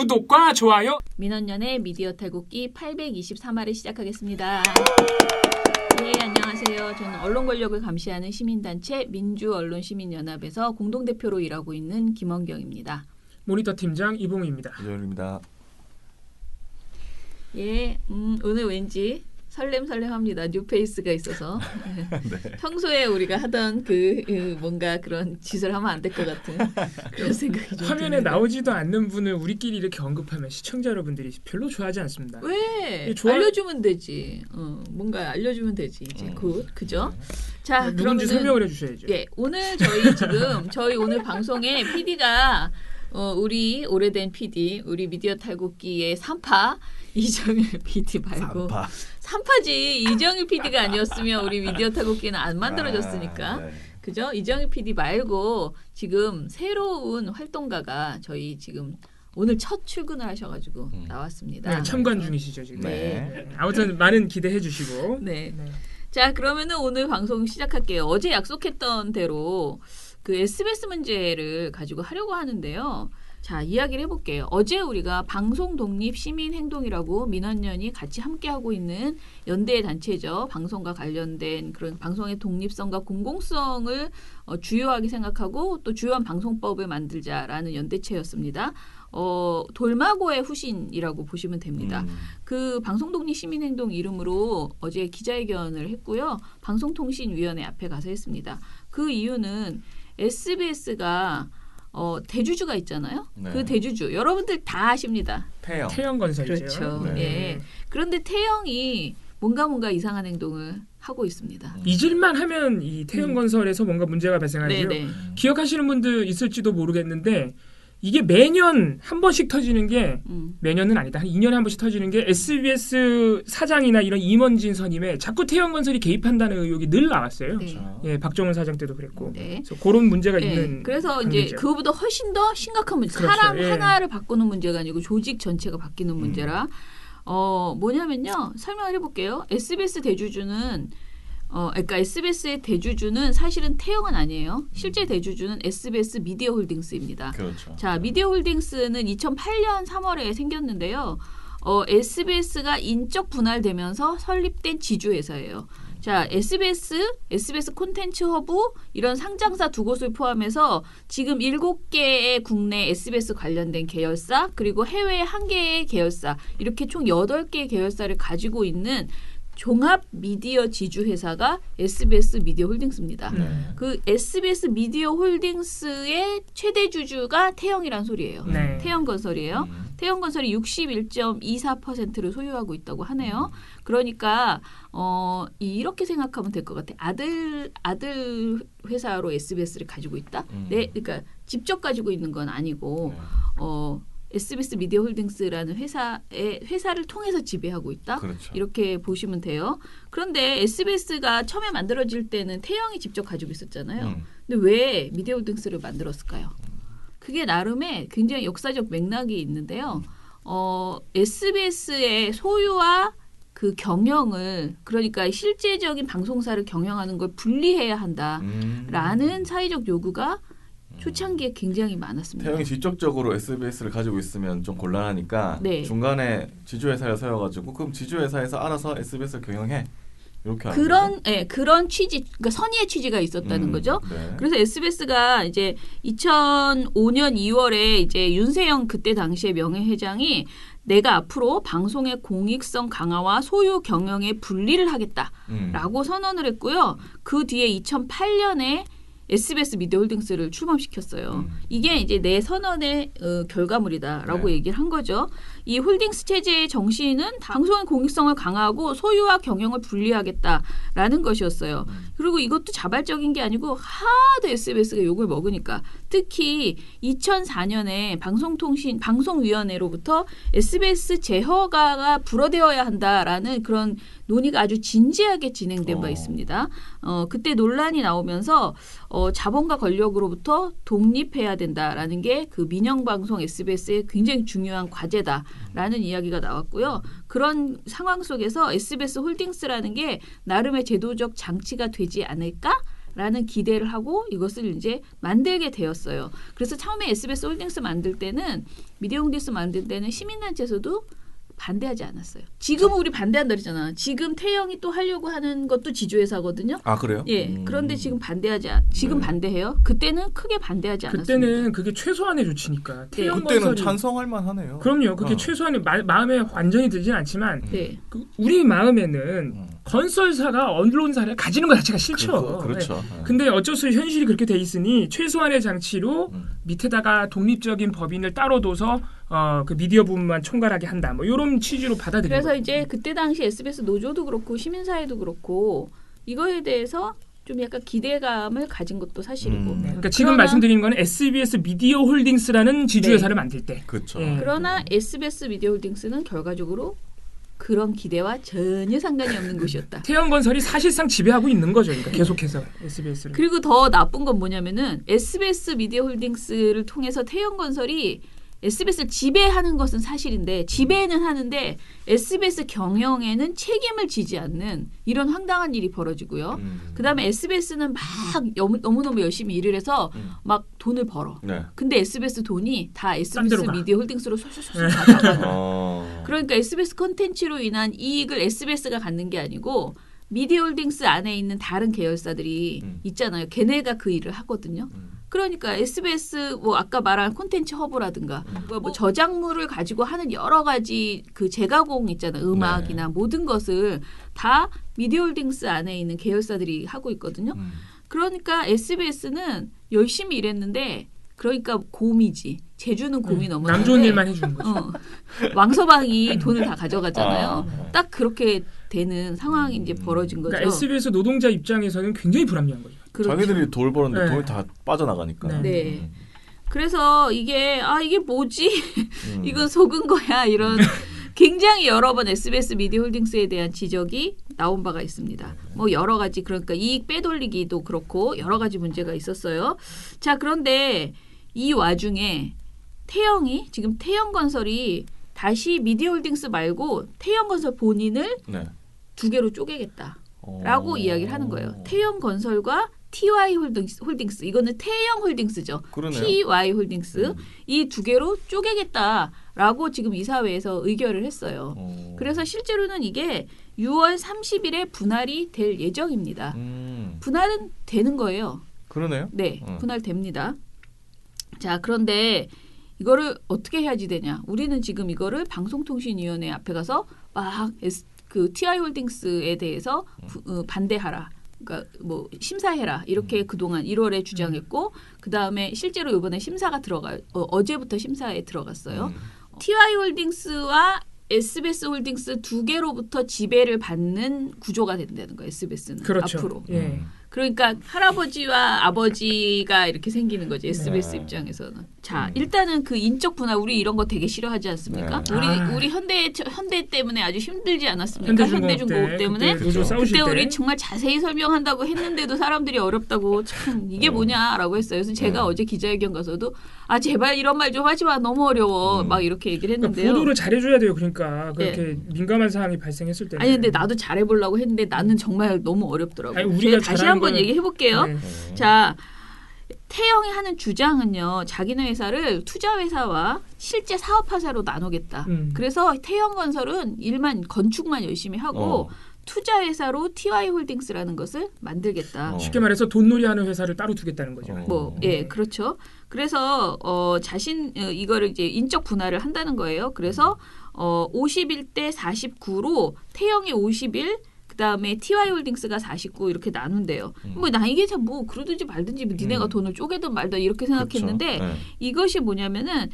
구독과 좋아요. 민원연의 미디어 탈곡기 823화를 시작하겠습니다. 네, 안녕하세요. 저는 언론 권력을 감시하는 시민단체 민주언론시민연합에서 공동대표로 일하고 있는 김원경입니다. 모니터 팀장 이봉우입니다. 이정입니다. 예, 오늘 왠지 설렘설렘합니다. 뉴페이스가 있어서. 네. 평소에 우리가 하던 뭔가 그런 짓을 하면 안 될 것 같은 그런 생각이 좀 화면에 듭니다. 나오지도 않는 분을 우리끼리 이렇게 언급하면 시청자 여러분들이 별로 좋아하지 않습니다. 왜? 알려주면 되지. 뭔가 알려주면 되지. 이제 곧 그죠? 자, 누군지 그러면은 설명을 해주셔야죠. 예, 오늘 저희 오늘 방송에 PD가 우리 오래된 PD, 우리 미디어 탈곡기의 3파 이정일 PD 말고 3파지 이정일 PD가 아니었으면 우리 미디어 탈곡기는 안 만들어졌으니까. 네. 그죠? 이정일 PD 말고 지금 새로운 활동가가 저희 지금 오늘 첫 출근을 하셔가지고 나왔습니다. 네, 참관 중이시죠 지금. 네. 아무튼 많은 기대해 주시고. 네. 자, 그러면은 오늘 방송 시작할게요. 어제 약속했던 대로 그 SBS 문제를 가지고 하려고 하는데요. 자, 이야기를 해볼게요. 어제 우리가 방송 독립 시민 행동이라고 민원연이 같이 함께하고 있는 연대 단체죠. 방송과 관련된 그런 방송의 독립성과 공공성을 주요하게 생각하고 또 주요한 방송법을 만들자라는 연대체였습니다. 돌마고의 후신이라고 보시면 됩니다. 그 방송독립 시민행동 이름으로 어제 기자회견을 했고요. 방송통신위원회 앞에 가서 했습니다. 그 이유는 SBS가 대주주가 있잖아요. 네. 그 대주주 여러분들 다 아십니다. 태영건설이죠. 그렇죠. 네. 예. 그런데 태영이 뭔가 이상한 행동을 하고 있습니다. 잊을만 하면 이 태영건설에서 뭔가 문제가 발생하지요. 네네. 기억하시는 분들 있을지도 모르겠는데 이게 매년 한 번씩 터지는 게 매년은 아니다. 한 2년에 한 번씩 터지는 게 SBS 사장이나 이런 임원진 선임에 자꾸 태영건설이 개입한다는 의혹이 늘 나왔어요. 네. 예, 박정훈 사장 때도 그랬고. 네. 그래서 그런 문제가 네. 있는 그래서 관계죠. 이제 그거보다 훨씬 더 심각한 문제. 그렇죠. 사람 예. 하나를 바꾸는 문제가 아니고 조직 전체가 바뀌는 문제라 뭐냐면요. 설명을 해볼게요. SBS 대주주는 그러니까 SBS의 대주주는 사실은 태영은 아니에요. 실제 대주주는 SBS 미디어 홀딩스입니다. 그렇죠. 자, 미디어 홀딩스는 2008년 3월에 생겼는데요. SBS가 인적 분할되면서 설립된 지주회사예요. 자, SBS 콘텐츠 허브 이런 상장사 두 곳을 포함해서 지금 7개의 국내 SBS 관련된 계열사 그리고 해외 1개의 계열사 이렇게 총 8개의 계열사를 가지고 있는 종합 미디어 지주 회사가 SBS 미디어 홀딩스입니다. 그 SBS 미디어 홀딩스의 최대 주주가 태영이란 소리예요. 네. 태영건설이에요. 태영건설이 61.24%를 소유하고 있다고 하네요. 그러니까 이렇게 생각하면 될 것 같아요. 아들 회사로 SBS를 가지고 있다. 네, 그러니까 직접 가지고 있는 건 아니고 SBS 미디어 홀딩스라는 회사를 통해서 지배하고 있다. 그렇죠. 이렇게 보시면 돼요. 그런데 SBS가 처음에 만들어질 때는 태영이 직접 가지고 있었잖아요. 근데 왜 미디어 홀딩스를 만들었을까요? 그게 나름의 굉장히 역사적 맥락이 있는데요. SBS의 소유와 그 경영을 그러니까 실제적인 방송사를 경영하는 걸 분리해야 한다라는 사회적 요구가 초창기에 굉장히 많았습니다. 태영이 직접적으로 SBS를 가지고 있으면 좀 곤란하니까 네. 중간에 지주회사를 세워가지고 그럼 지주회사에서 알아서 SBS를 경영해 이렇게 하는 거죠? 그런 취지, 그러니까 선의의 취지가 있었다는 거죠. 네. 그래서 SBS가 이제 2005년 2월에 이제 윤세영 그때 당시에 명예회장이 내가 앞으로 방송의 공익성 강화와 소유 경영의 분리를 하겠다라고 선언을 했고요. 그 뒤에 2008년에 SBS 미디어 홀딩스를 출범시켰어요. 이게 이제 내 선언의 결과물이다라고 네. 얘기를 한 거죠. 이 홀딩스 체제의 정신은 방송의 공익성을 강화하고 소유와 경영을 분리하겠다라는 것이었어요. 그리고 이것도 자발적인 게 아니고 하도 SBS가 욕을 먹으니까 특히 2004년에 방송위원회로부터 SBS 재허가가 불어되어야 한다라는 그런 논의가 아주 진지하게 진행된 바 있습니다. 그때 논란이 나오면서 자본과 권력으로부터 독립해야 된다라는 게 그 민영방송 SBS의 굉장히 중요한 과제다라는 이야기가 나왔고요. 그런 상황 속에서 SBS 홀딩스라는 게 나름의 제도적 장치가 되지 않을까? 라는 기대를 하고 이것을 이제 만들게 되었어요. 그래서 처음에 SBS 홀딩스 만들 때는 미디어 홀딩스 만들 때는 시민단체에서도 반대하지 않았어요. 지금은 우리 반대한다 그러잖아. 지금 태영이 또 하려고 하는 것도 지주회사거든요. 아 그래요? 예. 그런데 지금 지금 반대해요. 그때는 크게 반대하지 않았습니다. 그때는 그게 최소한의 조치니까. 태영 그때는 건설이 찬성할 만하네요. 그럼요. 그게 최소한의 마음에 완전히 들진 않지만 네. 우리 마음에는 건설사가 언론사를 가지는 것 자체가 싫죠. 그렇죠. 네. 근데 어쩔 수 없이 현실이 그렇게 돼 있으니 최소한의 장치로 밑에다가 독립적인 법인을 따로 둬서 그 미디어 부분만 총괄하게 한다. 뭐 이런 취지로 받아들인 그래서 거예요. 이제 그때 당시 SBS 노조도 그렇고 시민사회도 그렇고 이거에 대해서 좀 약간 기대감을 가진 것도 사실이고. 네. 그러니까 지금 말씀드리는 거는 SBS 미디어 홀딩스라는 지주회사를 만들 때. 그렇죠. 그러나 SBS 미디어 홀딩스는 결과적으로 그런 기대와 전혀 상관이 없는 곳이었다. 태영건설이 사실상 지배하고 있는 거죠. 그러니까 계속해서 SBS를. 그리고 더 나쁜 건 뭐냐면은 SBS 미디어 홀딩스를 통해서 태영건설이 SBS를 지배하는 것은 사실인데 지배는 하는데 SBS 경영에는 책임을 지지 않는 이런 황당한 일이 벌어지고요. 그다음에 SBS는 막 너무너무 열심히 일을 해서 막 돈을 벌어. 네. 근데 SBS 돈이 다 딴 SBS 데로 가. 미디어 홀딩스로 솔솔솔 다 나가요. 어. 그러니까 SBS 콘텐츠로 인한 이익을 SBS가 갖는 게 아니고 미디어 홀딩스 안에 있는 다른 계열사들이 있잖아요. 걔네가 그 일을 하거든요. 그러니까 SBS 뭐 아까 말한 콘텐츠 허브라든가 뭐 저작물을 가지고 하는 여러 가지 그 재가공 있잖아요. 음악이나 모든 것을 다 미디어 홀딩스 안에 있는 계열사들이 하고 있거든요. 그러니까 SBS는 열심히 일했는데 그러니까 곰이지. 제주는 곰이 넘었는데 남 좋은 일만 해주는 거죠. 왕서방이 돈을 다 가져갔잖아요. 딱 그렇게 되는 상황이 이제 벌어진 거죠. 그러니까 SBS 노동자 입장에서는 굉장히 불합리한 거죠. 그렇죠. 자기들이 돈 벌었는데 네. 돈이 다 빠져나가니까. 네. 그래서 이게 뭐지? 이건 속은 거야. 이런 굉장히 여러 번 SBS 미디어 홀딩스에 대한 지적이 나온 바가 있습니다. 뭐 여러 가지 그러니까 이익 빼돌리기도 그렇고 여러 가지 문제가 있었어요. 자, 그런데 이 와중에 지금 태영건설이 다시 미디어 홀딩스 말고 태영건설 본인을 네. 두 개로 쪼개겠다라고 이야기를 하는 거예요. 태영건설과 TY 홀딩스 이거는 태영 홀딩스죠. 그러네요. TY 홀딩스 이 두 개로 쪼개겠다라고 지금 이사회에서 의결을 했어요. 그래서 실제로는 이게 6월 30일에 분할이 될 예정입니다. 분할은 되는 거예요. 그러네요. 네, 분할됩니다. 자, 그런데 이거를 어떻게 해야지 되냐? 우리는 지금 이거를 방송통신위원회 앞에 가서 막 그 TI 홀딩스에 대해서 반대하라. 그러니까 뭐 심사해라 이렇게 그동안 1월에 주장했고 그 다음에 실제로 이번에 심사가 어제부터 심사에 들어갔어요. TI 홀딩스와 SBS 홀딩스 두 개로부터 지배를 받는 구조가 된다는 거예요. SBS는 그렇죠. 앞으로. 예. 그러니까 할아버지와 아버지가 이렇게 생기는 거죠. SBS 입장에서는. 자, 일단은 그 인적 분할 우리 이런 거 되게 싫어하지 않습니까? 네. 우리 현대 때문에 아주 힘들지 않았습니까? 현대중공업 때문에. 그때 노조 싸우실 그때 때. 우리 정말 자세히 설명한다고 했는데도 사람들이 어렵다고 참 이게 뭐냐라고 했어요. 그래서 제가 어제 기자회견 가서도 제발 이런 말 좀 하지 마. 너무 어려워. 막 이렇게 얘기를 했는데요. 그러니까 보도를 잘해줘야 돼요. 그러니까 그렇게 민감한 사항이 발생했을 때. 아니 근데 나도 잘해보려고 했는데 나는 정말 너무 어렵더라고요. 아니, 우리가 다시 잘하는 한번 거는- 얘기해볼게요. 네. 자, 태영이 하는 주장은요. 자기네 회사를 투자회사와 실제 사업화사로 나누겠다. 그래서 태영건설은 건축만 열심히 하고 투자회사로 TY홀딩스라는 것을 만들겠다. 쉽게 말해서 돈놀이하는 회사를 따로 두겠다는 거죠. 그렇죠. 그래서 이거를 이제 인적 분할을 한다는 거예요. 그래서 51대 49로 태영이 51, 그다음에 TY홀딩스가 49 이렇게 나눈대요. 나 이게 참 그러든지 말든지 니네가 돈을 쪼개든 말든 이렇게 생각했는데 그렇죠. 네. 이것이 뭐냐면은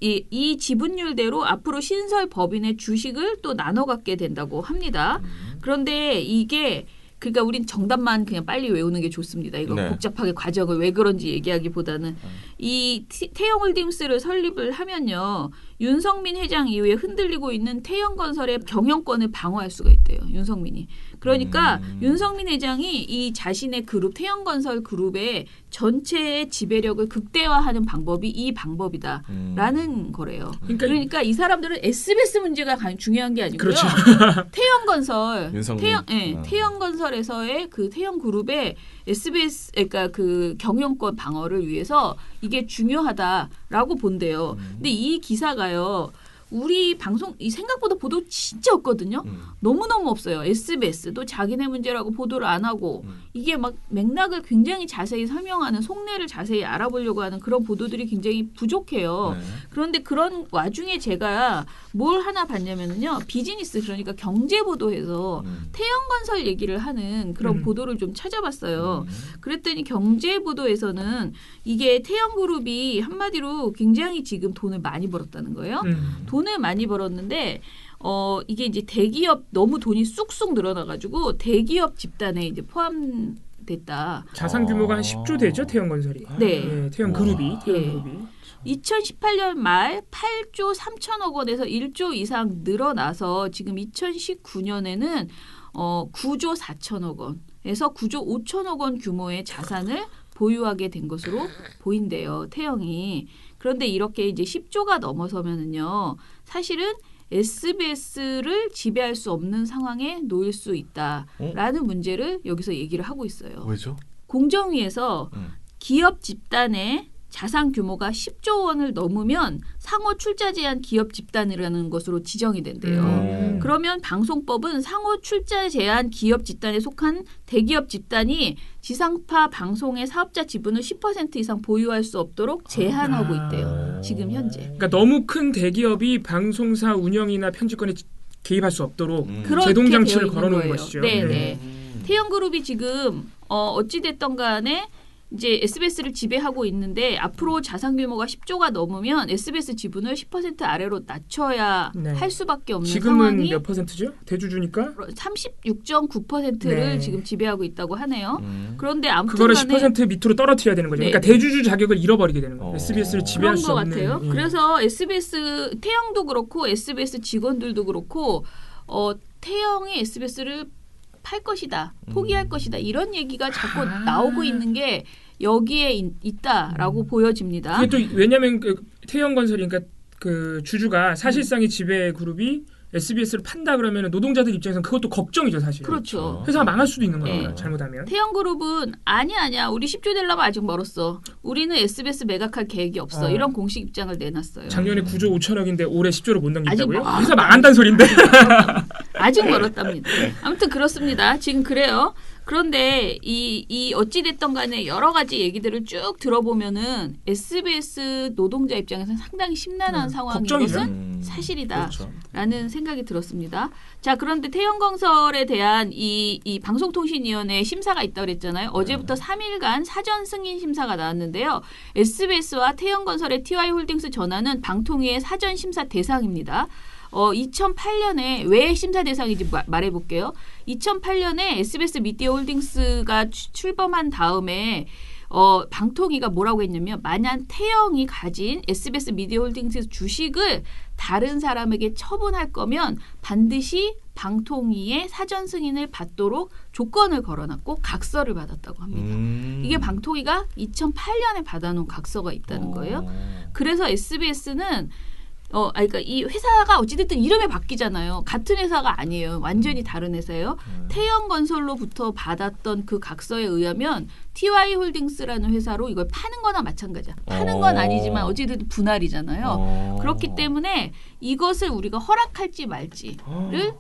이 지분율대로 앞으로 신설 법인의 주식을 또 나눠 갖게 된다고 합니다. 그런데 이게 그러니까 우린 정답만 그냥 빨리 외우는 게 좋습니다. 이거 네. 복잡하게 과정을 왜 그런지 얘기하기보다는 이 태영홀딩스를 설립을 하면요. 윤석민 회장 이후에 흔들리고 있는 태영건설의 경영권을 방어할 수가 있대요. 윤석민이. 그러니까 윤석민 회장이 이 자신의 그룹 태영건설 그룹의 전체의 지배력을 극대화하는 방법이 이 방법이다라는 거래요. 그러니까 이 사람들은 SBS 문제가 중요한 게 아니고요. 그렇죠. 태영건설, 태영건설에서의 그 태영그룹의 SBS, 그러니까 그 경영권 방어를 위해서 이게 중요하다라고 본대요. 근데 이 기사가요. 우리 방송 이 생각보다 보도 진짜 없거든요. 너무너무 없어요. SBS도 자기네 문제라고 보도를 안 하고 이게 막 맥락을 굉장히 자세히 설명하는 속내를 자세히 알아보려고 하는 그런 보도들이 굉장히 부족해요. 네. 그런데 그런 와중에 제가 뭘 하나 봤냐면요. 비즈니스 그러니까 경제 보도에서 태영건설 얘기를 하는 그런 보도를 좀 찾아봤어요. 그랬더니 경제 보도에서는 이게 태영그룹이 한마디로 굉장히 지금 돈을 많이 벌었다는 거예요. 돈을 많이 벌었는데 이게 이제 대기업 너무 돈이 쑥쑥 늘어나가지고 대기업 집단에 이제 포함됐다. 자산 규모가 한 10조 되죠 태영건설이. 네. 태영그룹이. 네. 2018년 말 8조 3천억 원에서 1조 이상 늘어나서 지금 2019년에는 9조 4천억 원에서 9조 5천억 원 규모의 자산을 보유하게 된 것으로 보인대요. 태영이. 그런데 이렇게 이제 10조가 넘어서면은요. 사실은 SBS를 지배할 수 없는 상황에 놓일 수 있다라는 문제를 여기서 얘기를 하고 있어요. 왜죠? 공정위에서 기업 집단의 자산 규모가 10조 원을 넘으면 상호 출자 제한 기업 집단이라는 것으로 지정이 된대요. 그러면 방송법은 상호 출자 제한 기업 집단에 속한 대기업 집단이 지상파 방송의 사업자 지분을 10% 이상 보유할 수 없도록 제한하고 있대요. 지금 현재. 그러니까 너무 큰 대기업이 방송사 운영이나 편집권에 개입할 수 없도록 그렇게 제동 장치를 되어 있는 걸어놓은 거예요. 것이죠. 네. 태영그룹이 지금 어찌 됐던 간에 이제 SBS를 지배하고 있는데 앞으로 자산 규모가 10조가 넘으면 SBS 지분을 10% 아래로 낮춰야 할 수밖에 없는 지금은 상황이 몇 퍼센트죠? 대주주니까 36.9%를 네. 지금 지배하고 있다고 하네요. 그런데 아무튼 그거를 간에 10% 밑으로 떨어뜨려야 되는 거죠. 네. 그러니까 대주주 자격을 잃어버리게 되는 거예요. SBS를 지배할 그런 수 것 없는. 같아요. 예. 그래서 SBS 태영도 그렇고 SBS 직원들도 그렇고 태영이 SBS를 팔 것이다, 포기할 것이다 이런 얘기가 자꾸 나오고 있는 게 여기에 있다라고 보여집니다. 이게 또 왜냐하면 그 태영건설이 그러니까 그 주주가 사실상의 지배 그룹이 SBS를 판다 그러면 노동자들 입장에서는 그것도 걱정이죠 사실. 그렇죠. 회사가 망할 수도 있는 거예요. 네. 잘못하면. 태영그룹은 아니야 우리 10조 되려면 아직 멀었어. 우리는 SBS 매각할 계획이 없어. 이런 공식 입장을 내놨어요. 작년에 9조 5천억인데 올해 10조를 못 넘긴다고요? 아직 회사 망한다는 소린데. 아직 멀었답니다. 아무튼 그렇습니다. 지금 그래요. 그런데 이 어찌됐던 간에 여러 가지 얘기들을 쭉 들어보면은 SBS 노동자 입장에서는 상당히 심란한 상황인 걱정이죠. 것은 사실이다라는 그렇죠. 생각이 들었습니다. 자, 그런데 태영건설에 대한 이 방송통신위원회 심사가 있다고 그랬잖아요. 어제부터 3일간 사전 승인 심사가 나왔는데요. SBS와 태영건설의 TY홀딩스 전환은 방통위의 사전 심사 대상입니다. 2008년에 왜 심사 대상인지 말해볼게요. 2008년에 SBS 미디어 홀딩스가 출범한 다음에 방통위가 뭐라고 했냐면 만약 태영이 가진 SBS 미디어 홀딩스 주식을 다른 사람에게 처분할 거면 반드시 방통위의 사전 승인을 받도록 조건을 걸어놨고 각서를 받았다고 합니다. 이게 방통위가 2008년에 받아놓은 각서가 있다는 거예요. 그래서 SBS는 그러니까 이 회사가 어찌됐든 이름이 바뀌잖아요. 같은 회사가 아니에요. 완전히 다른 회사예요. 태영건설로부터 받았던 그 각서에 의하면 TY홀딩스라는 회사로 이걸 파는 거나 마찬가지야. 파는 건 아니지만 어찌됐든 분할이잖아요. 그렇기 때문에 이것을 우리가 허락할지 말지를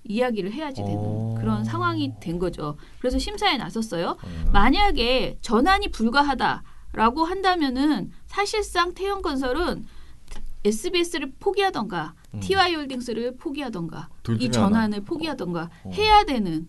이야기를 해야지 되는 그런 상황이 된 거죠. 그래서 심사에 나섰어요. 만약에 전환이 불가하다라고 한다면은 사실상 태영건설은 SBS를 포기하던가 TY홀딩스를 포기하던가 이 전환을 포기하던가 해야 되는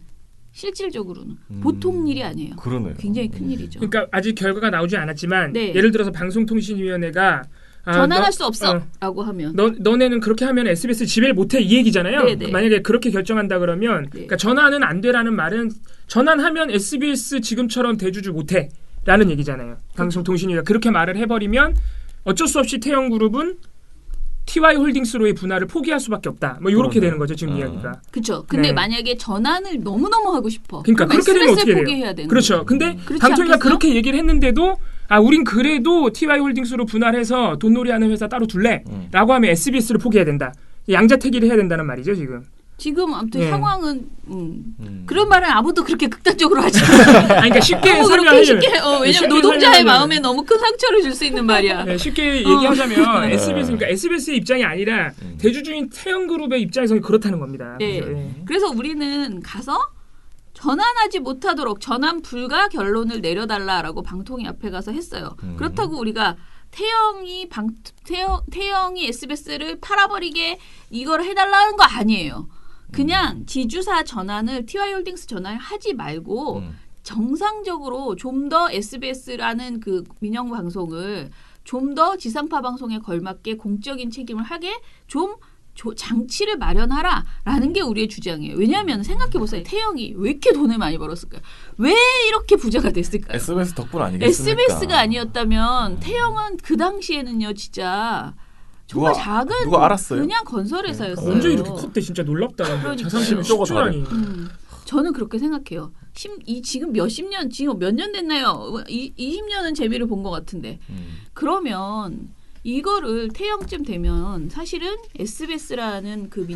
실질적으로는 보통 일이 아니에요. 그러네요. 굉장히 큰 일이죠. 그러니까 아직 결과가 나오지 않았지만 네. 예를 들어서 방송통신위원회가 전환할 수 없어라고 하면 너네는 그렇게 하면 SBS 지배를 못해 이 얘기잖아요. 네네. 만약에 그렇게 결정한다 그러면 네. 그러니까 전환은 안 되라는 말은 전환하면 SBS 지금처럼 대주주 못해라는 얘기잖아요. 방송통신위가 그렇게 말을 해버리면 어쩔 수 없이 태영그룹은 TY홀딩스로의 분할을 포기할 수밖에 없다. 뭐 이렇게 그러네. 되는 거죠 지금 이야기가. 그렇죠. 근데 네. 만약에 전환을 너무너무 하고 싶어. 그러니까 그럼 그렇게 되면 어떻게 포기해야 돼요? 되는 그렇죠. 거죠. 근데 그렇지 방통위가 않겠어? 그렇게 얘기를 했는데도 우린 그래도 TY홀딩스로 분할해서 돈놀이하는 회사 따로 둘래라고 하면 SBS를 포기해야 된다. 양자택일을 해야 된다는 말이죠 지금. 지금 아무튼 예. 상황은 그런 말은 아무도 그렇게 극단적으로 하지 않아요. 아니, 그러니까 쉽게 그렇게 설명하려면 쉽게 왜냐면 쉽게 노동자의 설명하려면- 마음에 너무 큰 상처를 줄 수 있는 말이야. 네, 쉽게 얘기하자면 그러니까 SBS의 입장이 아니라 대주주인 태영그룹의 입장에서는 그렇다는 겁니다. 네. 그래서, 예. 그래서 우리는 가서 전환하지 못하도록 전환 불가 결론을 내려달라라고 방통위 앞에 가서 했어요. 그렇다고 우리가 태영이 SBS를 팔아버리게 이걸 해달라는 거 아니에요. 그냥 지주사 전환을 TY홀딩스 전환을 하지 말고 정상적으로 좀 더 SBS라는 그 민영 방송을 좀 더 지상파 방송에 걸맞게 공적인 책임을 하게 좀 장치를 마련하라라는 게 우리의 주장이에요. 왜냐하면 생각해보세요. 태영이 왜 이렇게 돈을 많이 벌었을까요? 왜 이렇게 부자가 됐을까요? SBS 덕분 아니겠습니까? SBS가 아니었다면 태영은 그 당시에는요 진짜 정말 작은 누가 알았어요? 그냥 건설회사였어요. 언제 이렇게 컸대 진짜 놀랍다. 그러니까요. 자산심이 쪼그라니. 저는 그렇게 생각해요. 지금 몇십 년, 지금 몇 년 됐나요? 20년은 재미를 본 것 같은데. 그러면 이거를 태영쯤 되면 사실은 SBS라는 그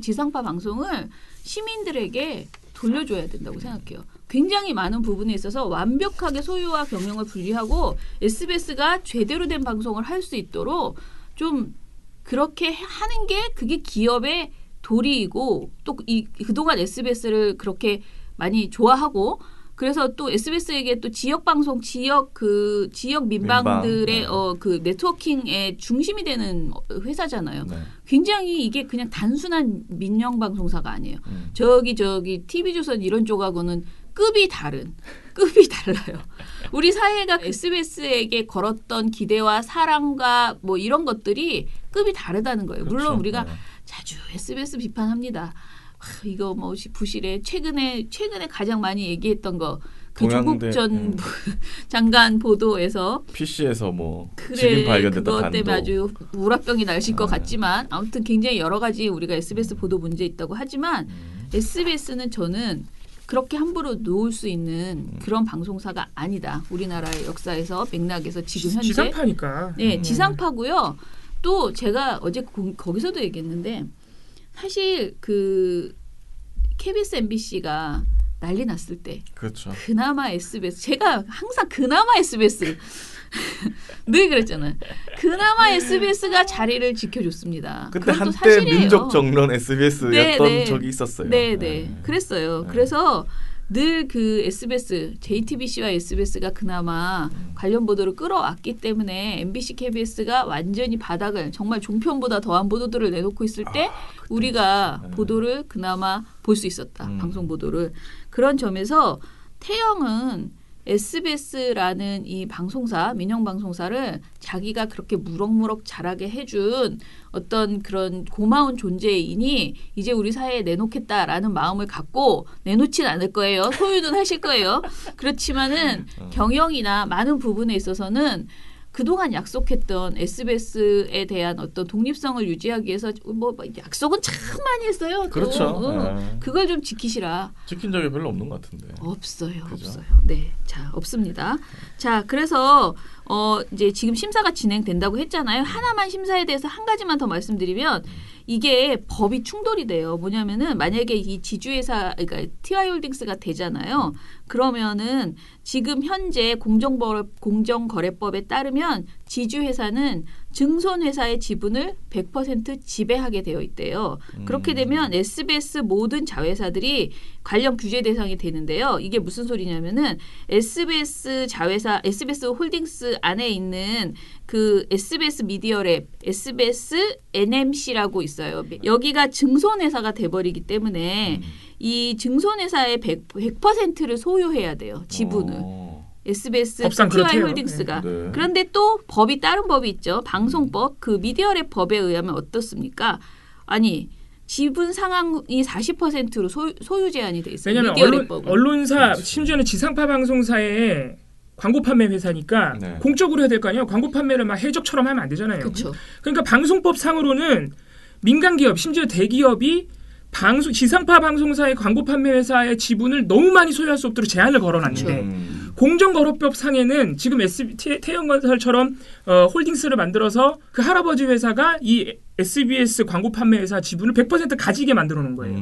지상파 방송을 시민들에게 돌려줘야 된다고 생각해요. 굉장히 많은 부분에 있어서 완벽하게 소유와 경영을 분리하고 SBS가 제대로 된 방송을 할 수 있도록 좀 그렇게 하는 게 그게 기업의 도리이고 또 그동안 SBS를 그렇게 많이 좋아하고 그래서 또 SBS에게 또 지역 방송 지역 민방들의 그 네트워킹의 중심이 되는 회사잖아요. 네. 굉장히 이게 그냥 단순한 민영 방송사가 아니에요. 저기 TV조선 이런 쪽하고는 급이 달라요. 우리 사회가 SBS에게 걸었던 기대와 사랑과 뭐 이런 것들이 급이 다르다는 거예요. 그렇죠. 물론 우리가 네. 자주 SBS 비판합니다. 이거 뭐 부실에 최근에 가장 많이 얘기했던 거 그 조국 전 장관 보도에서 PC에서 뭐 지금 발견됐던 그것 단도 때문에 아주 우라병이 날실 것 같지만 아무튼 굉장히 여러 가지 우리가 SBS 보도 문제 있다고 하지만 SBS는 저는 그렇게 함부로 놓을 수 있는 그런 방송사가 아니다. 우리나라의 역사에서 맥락에서 지금 현재 지상파니까. 네, 지상파고요. 또 제가 어제 거기서도 얘기했는데 사실 그 KBS, MBC가 난리 났을 때 그렇죠. 그나마 SBS 제가 항상 그나마 SBS 늘 그랬잖아요. 그나마 SBS가 자리를 지켜줬습니다. 근데 그건 또 한때 사실이에요. 민족 정론 SBS였던 네. 적이 있었어요. 네. 그랬어요. 그래서 늘 그 SBS, JTBC와 SBS가 그나마 관련 보도를 끌어왔기 때문에 MBC, KBS가 완전히 바닥을 정말 종편보다 더한 보도들을 내놓고 있을 때 우리가 보도를 그나마 볼 수 있었다. 방송 보도를. 그런 점에서 태영은 SBS라는 이 방송사, 민영 방송사를 자기가 그렇게 무럭무럭 자라게 해준 어떤 그런 고마운 존재이니 이제 우리 사회에 내놓겠다라는 마음을 갖고 내놓진 않을 거예요. 소유는 하실 거예요. 그렇지만은 경영이나 많은 부분에 있어서는 그동안 약속했던 SBS에 대한 어떤 독립성을 유지하기 위해서 뭐 약속은 참 많이 했어요. 또. 그렇죠. 그걸 좀 지키시라. 지킨 적이 별로 없는 것 같은데. 없어요. 그죠? 없어요. 네. 자, 없습니다. 자, 그래서 이제 지금 심사가 진행된다고 했잖아요. 하나만 심사에 대해서 한 가지만 더 말씀드리면 이게 법이 충돌이 돼요. 뭐냐면은 만약에 이 지주회사 그러니까 TY홀딩스가 되잖아요. 그러면은 지금 현재 공정거래법에 따르면 지주회사는 증손회사의 지분을 100% 지배하게 되어 있대요. 그렇게 되면 SBS 모든 자회사들이 관련 규제 대상이 되는데요. 이게 무슨 소리냐면은 SBS 자회사, SBS 홀딩스 안에 있는 그 SBS 미디어랩, SBS NMC라고 있어요. 여기가 증손회사가 돼버리기 때문에 이 증손회사의 100%를 소유해야 돼요. 지분을. SBS 법상 TY홀딩스가. 네. 그런데 또 다른 법이 있죠. 방송법, 그 미디어랩 법에 의하면 어떻습니까? 아니 지분 상한이 40%로 소유 제한이 돼 있어요. 왜냐하면 언론사 심지어는 지상파 방송사의 광고 판매 회사니까 네. 공적으로 해야 될 거 아니에요. 광고 판매를 막 해적처럼 하면 안 되잖아요. 그렇죠. 그러니까 방송법 상으로는 민간 기업 심지어 대기업이 지상파 방송사의 광고 판매 회사의 지분을 너무 많이 소유할 수 없도록 제한을 걸어놨는데 공정거래법 상에는 지금 태영건설처럼 홀딩스를 만들어서 그 할아버지 회사가 이 SBS 광고 판매 회사 지분을 100% 가지게 만들어 놓은 거예요.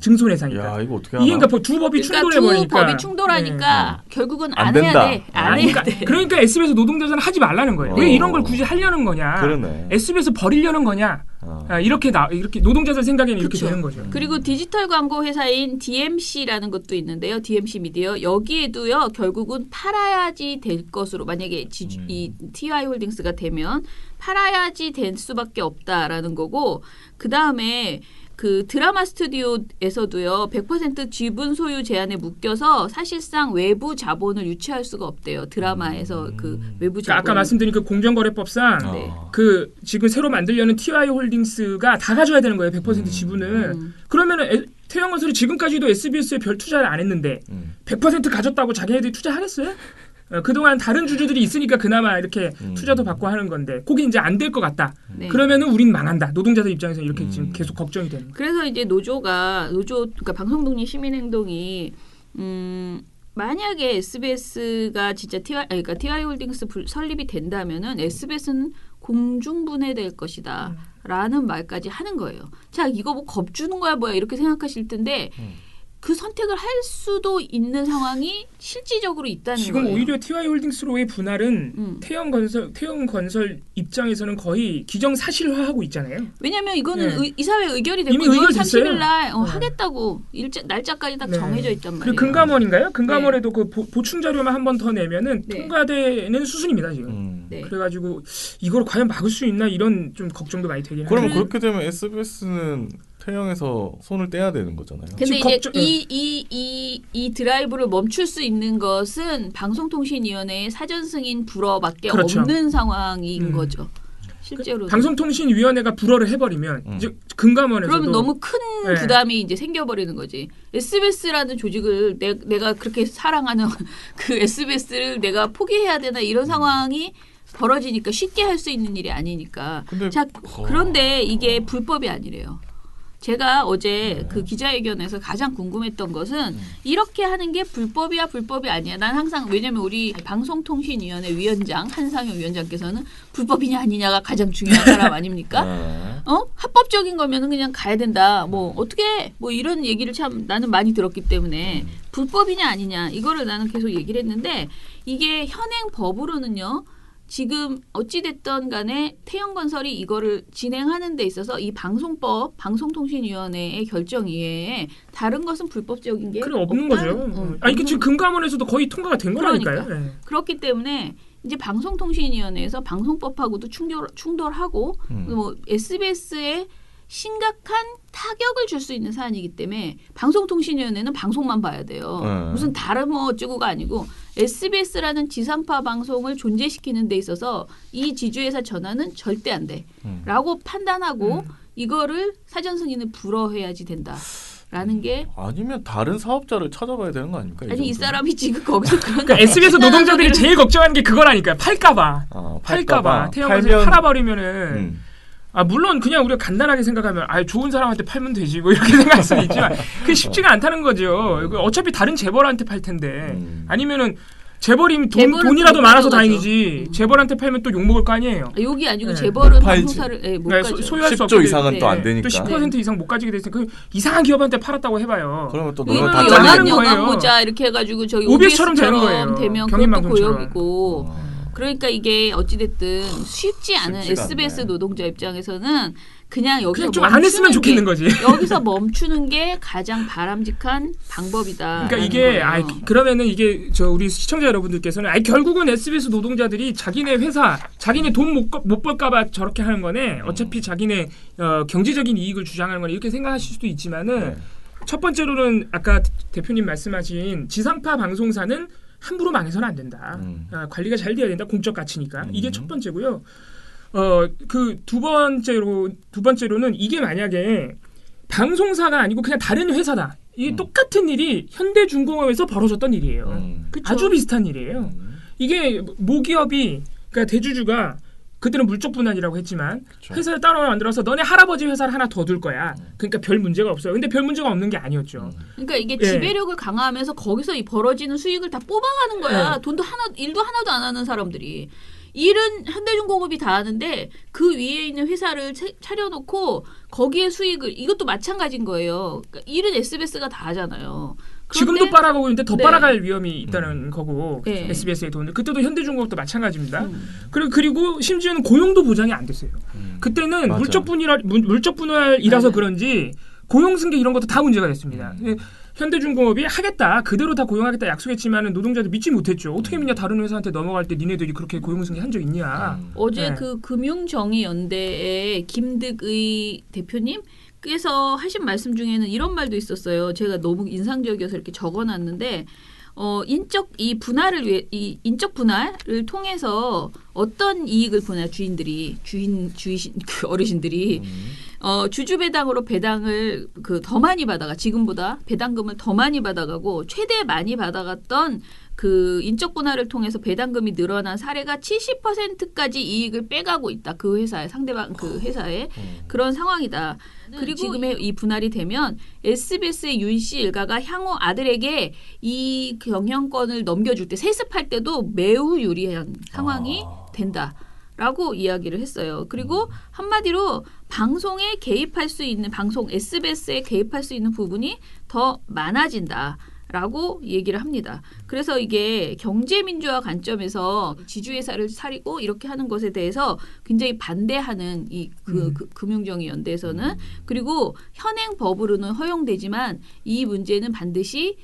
증손회사니까. 야, 이거 어떻게 하나? 이게 그러니까 두 법이 충돌해 버리니까. 두 법이 충돌하니까 결국은 안 안 해야 된다. 돼. 안 해야 돼. 그러니까 SBS 노동자들은 하지 말라는 거예요. 왜 이런 걸 굳이 하려는 거냐? 그러네. SBS 버리려는 거냐? 이렇게 노동자들 생각에는 이렇게 그쵸. 되는 거죠. 그리고 디지털 광고 회사인 DMC라는 것도 있는데요. DMC 미디어 여기에도요. 결국은 팔아야지 될 것으로 만약에 이 TI 홀딩스가 되면 팔아야지 될 수밖에 없다라는 거고 그 다음에 그 드라마 스튜디오에서도요 100% 지분 소유 제한에 묶여서 사실상 외부 자본을 유치할 수가 없대요. 드라마에서 그 외부 자본. 아까 말씀드린 그 공정거래법상 네. 그 지금 새로 만들려는 TI 홀딩스가 다 가져야 되는 거예요. 100% 지분을. 그러면은 태영건설이 지금까지도 SBS에 별 투자를 안 했는데 100% 가졌다고 자기네들이 투자하겠어요? 그동안 다른 주주들이 있으니까 그나마 이렇게 투자도 받고 하는 건데 그게 이제 안 될 것 같다. 네. 그러면은 우린 망한다. 노동자들 입장에서 이렇게 지금 계속 걱정이 되는 거예요. 그래서 이제 그러니까 방송독립 시민행동이 만약에 SBS가 진짜 그러니까 TI 홀딩스 설립이 된다면은 SBS는 공중분해될 것이다. 라는 말까지 하는 거예요. 자, 이거 뭐 겁주는 거야 뭐야 이렇게 생각하실 텐데 그 선택을 할 수도 있는 상황이 실질적으로 있다는 지금 거예요. 오히려 TI 홀딩스로의 분할은 태영건설 입장에서는 거의 기정사실화하고 있잖아요. 왜냐하면 이거는 네. 이사회 의결이 됐고 이미 6월 의결됐어요. 30일 날 하겠다고 날짜까지 딱 정해져 있단 말이에요. 그 금감원인가요? 금감원에도 그 보충 자료만 한 번 더 내면은 네. 통과되는 수순입니다 지금. 네. 그래가지고 이걸 과연 막을 수 있나 이런 좀 걱정도 많이 되긴 그러면 하네요. 그렇게 되면 SBS는 태영에서 손을 떼야 되는 거잖아요. 근데 이제 이 드라이브를 멈출 수 있는 것은 방송통신위원회의 사전 승인 불허밖에 그렇죠. 없는 상황인 거죠. 실제로. 방송통신위원회가 불허를 해버리면 이제 금감원에서도 그러면 너무 큰 네. 부담이 이제 생겨버리는 거지. SBS라는 조직을 내가 그렇게 사랑하는 그 SBS를 내가 포기해야 되나 이런 상황이 벌어지니까 쉽게 할 수 있는 일이 아니니까. 자, 그런데 이게 불법이 아니래요. 제가 어제 그 기자회견에서 가장 궁금했던 것은 이렇게 하는 게 불법이야 불법이 아니야. 난 항상 왜냐면 우리 방송통신위원회 위원장 한상효 위원장께서는 불법이냐 아니냐가 가장 중요한 사람 아닙니까? 합법적인 거면은 그냥 가야 된다. 뭐 어떻게 뭐 이런 얘기를 참 나는 많이 들었기 때문에 불법이냐 아니냐 이거를 나는 계속 얘기를 했는데 이게 현행 법으로는요. 지금 어찌됐든 간에 태영건설이 이거를 진행하는 데 있어서 이 방송법, 방송통신위원회의 결정 이외에 다른 것은 불법적인 게 없는 거죠. 이게 지금 금감원에서도 거의 통과가 된 거라니까요. 네. 그렇기 때문에 이제 방송통신위원회에서 방송법하고도 충돌하고 뭐 SBS에 심각한 타격을 줄 수 있는 사안이기 때문에 방송통신위원회는 방송만 봐야 돼요. 무슨 다른 뭐 어쩌고가 아니고 SBS라는 지상파 방송을 존재시키는 데 있어서 이 지주회사 전환은 절대 안 돼. 라고 판단하고 이거를 사전 승인을 불허해야지 된다. 라는 게 아니면 다른 사업자를 찾아봐야 되는 거 아닙니까? 아니 이 사람이 지금 거기서 그러니까 SBS 노동자들이 제일 걱정하는 게 그거라니까요. 팔까봐. 팔까봐. 태영건설 팔아버리면은 물론 그냥 우리가 간단하게 생각하면 좋은 사람한테 팔면 되지 뭐 이렇게 생각할 수도 있지만 그게 쉽지가 않다는 거죠. 어차피 다른 재벌한테 팔 텐데 아니면은 재벌이면 돈이라도 많아서 다행이지. 재벌한테 팔면 또 욕먹을 거 아니에요. 욕이 아니고 재벌은 방송사를 못 가죠. 소유할 수 10조 이상은 또 안 되니까. 또 10% 이상 못 가지게 됐으니까 이상한 기업한테 팔았다고 해봐요. 그러면 또 너무 다 잘리는 거예요. 영암모자 이렇게 해가지고 저기 OBS처럼 되는 거예요. 되면 그것도 고역이고. 그러니까 이게 어찌됐든 쉽지 않은 SBS 노동자 입장에서는 그냥 여기서 좀 안 했으면 좋겠는 거지. 여기서 멈추는 게 가장 바람직한 방법이다. 그러니까 이게 그러면은 이게 우리 시청자 여러분들께서는 결국은 SBS 노동자들이 자기네 회사, 자기네 돈 못 벌까봐 저렇게 하는 거네. 어차피 자기네 경제적인 이익을 주장하는 거네 이렇게 생각하실 수도 있지만은 첫 번째로는 아까 대표님 말씀하신 지상파 방송사는 함부로 망해서는 안 된다. 관리가 잘 돼야 된다. 공적 가치니까. 이게 첫 번째고요. 그 두 번째로는 이게 만약에 방송사가 아니고 그냥 다른 회사다. 이 똑같은 일이 현대중공업에서 벌어졌던 일이에요. 그쵸? 아주 비슷한 일이에요. 이게 모기업이 그러니까 대주주가 그때는 물적 분할이라고 했지만 그쵸. 회사를 따로 만들어서 너네 할아버지 회사를 하나 더 둘 거야. 그러니까 별 문제가 없어요. 근데 별 문제가 없는 게 아니었죠. 그러니까 이게 예. 지배력을 강화하면서 거기서 이 벌어지는 수익을 다 뽑아가는 거야. 예. 돈도 일도 하나도 안 하는 사람들이. 일은 현대중공업이 다 하는데 그 위에 있는 회사를 차려놓고 거기에 수익을 이것도 마찬가지인 거예요. 그러니까 일은 SBS가 다 하잖아요. 그런데 지금도 빨아가고 있는데 더 네. 빨아갈 위험이 있다는 거고 네. SBS의 돈을 그때도 현대중공업도 마찬가지입니다. 그리고 심지어는 고용도 보장이 안 됐어요. 그때는 맞아. 물적 분할이라서 맞아요. 그런지 고용 승계 이런 것도 다 문제가 됐습니다. 현대중공업이 하겠다 그대로 다 고용하겠다 약속했지만은 노동자들 믿지 못했죠. 어떻게 믿냐 다른 회사한테 넘어갈 때 니네들이 그렇게 고용 승계 한 적 있냐. 어제 네. 그 금융정의연대의 김득의 대표님 께서 하신 말씀 중에는 이런 말도 있었어요. 제가 너무 인상적이어서 이렇게 적어놨는데 인적 분할을 통해서 어떤 이익을 보냐 주인 그 어르신들이 주주 배당으로 배당을 더 많이 받아가 지금보다 배당금을 더 많이 받아가고 최대 많이 받아갔던 그 인적 분할을 통해서 배당금이 늘어난 사례가 70%까지 이익을 빼가고 있다. 그 회사에 상대방 그 회사에 그런 상황이다. 그리고 지금의 이 분할이 되면 SBS의 윤 씨 일가가 향후 아들에게 이 경영권을 넘겨줄 때 세습할 때도 매우 유리한 상황이 된다라고 이야기를 했어요. 그리고 한마디로 방송에 개입할 수 있는 SBS에 개입할 수 있는 부분이 더 많아진다. 라고 얘기를 합니다. 그래서 이게 경제민주화 관점에서 지주회사를 차리고 이렇게 하는 것에 대해서 굉장히 반대하는 금융정의연대에서는 그리고 현행 법으로는 허용되지만 이 문제는 반드시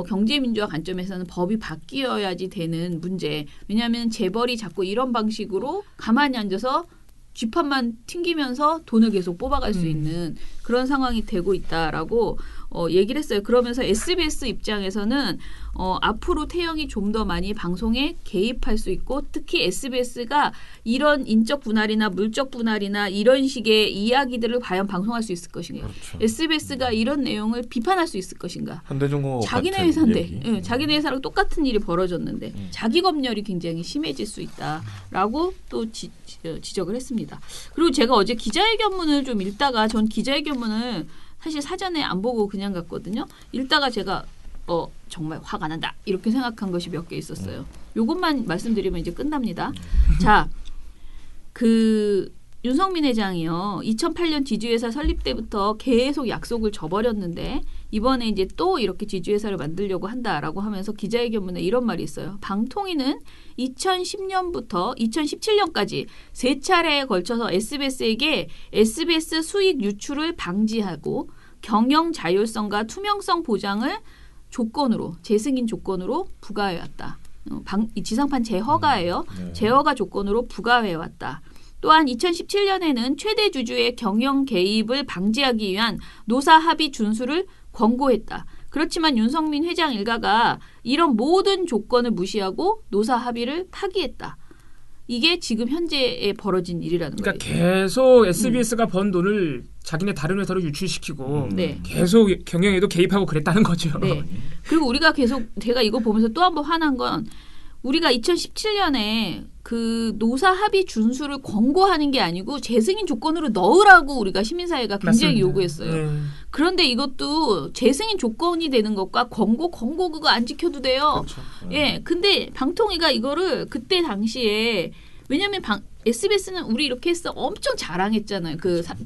경제민주화 관점에서는 법이 바뀌어야지 되는 문제. 왜냐하면 재벌이 자꾸 이런 방식으로 가만히 앉아서 쥐판만 튕기면서 돈을 계속 뽑아갈 수 있는 그런 상황이 되고 있다라고 얘기를 했어요. 그러면서 SBS 입장에서는 앞으로 태영이 좀 더 많이 방송에 개입할 수 있고 특히 SBS가 이런 인적 분할이나 물적 분할이나 이런 식의 이야기들을 과연 방송할 수 있을 것인가. 그렇죠. SBS가 이런 내용을 비판할 수 있을 것인가. 현대중공업 자기네 같은 회사인데 얘기. 예, 자기네 회사랑 똑같은 일이 벌어졌는데 자기 검열이 굉장히 심해질 수 있다라고 또 지적을 했습니다. 그리고 제가 어제 기자회견문을 좀 읽다가 전 기자회견문을 사실 사전에 안 보고 그냥 갔거든요. 읽다가 제가 정말 화가 난다 이렇게 생각한 것이 몇 개 있었어요. 요것만 말씀드리면 이제 끝납니다. 자, 윤석민 회장이요. 2008년 지주회사 설립 때부터 계속 약속을 저버렸는데 이번에 이제 또 이렇게 지주회사를 만들려고 한다라고 하면서 기자회견문에 이런 말이 있어요. 방통위는 2010년부터 2017년까지 세 차례에 걸쳐서 SBS에게 SBS 수익 유출을 방지하고 경영 자율성과 투명성 보장을 재승인 조건으로 부과해왔다. 이 지상판 재허가예요. 재허가 조건으로 부과해왔다. 또한 2017년에는 최대 주주의 경영 개입을 방지하기 위한 노사 합의 준수를 권고했다. 그렇지만 윤석민 회장 일가가 이런 모든 조건을 무시하고 노사 합의를 파기했다. 이게 지금 현재에 벌어진 일이라는 거예요. 그러니까 계속 SBS가 번 돈을 자기네 다른 회사로 유출시키고 네. 계속 경영에도 개입하고 그랬다는 거죠. 네. 그리고 우리가 계속 제가 이거 보면서 또 한 번 화난 건 우리가 2017년에 그 노사 합의 준수를 권고하는 게 아니고 재승인 조건으로 넣으라고 우리가 시민사회가 굉장히 맞습니다. 요구했어요. 네. 그런데 이것도 재승인 조건이 되는 것과 권고 그거 안 지켜도 돼요. 그렇죠. 예, 근데 방통위가 이거를 그때 당시에 왜냐하면 SBS는 우리 이렇게 했어 엄청 자랑했잖아요.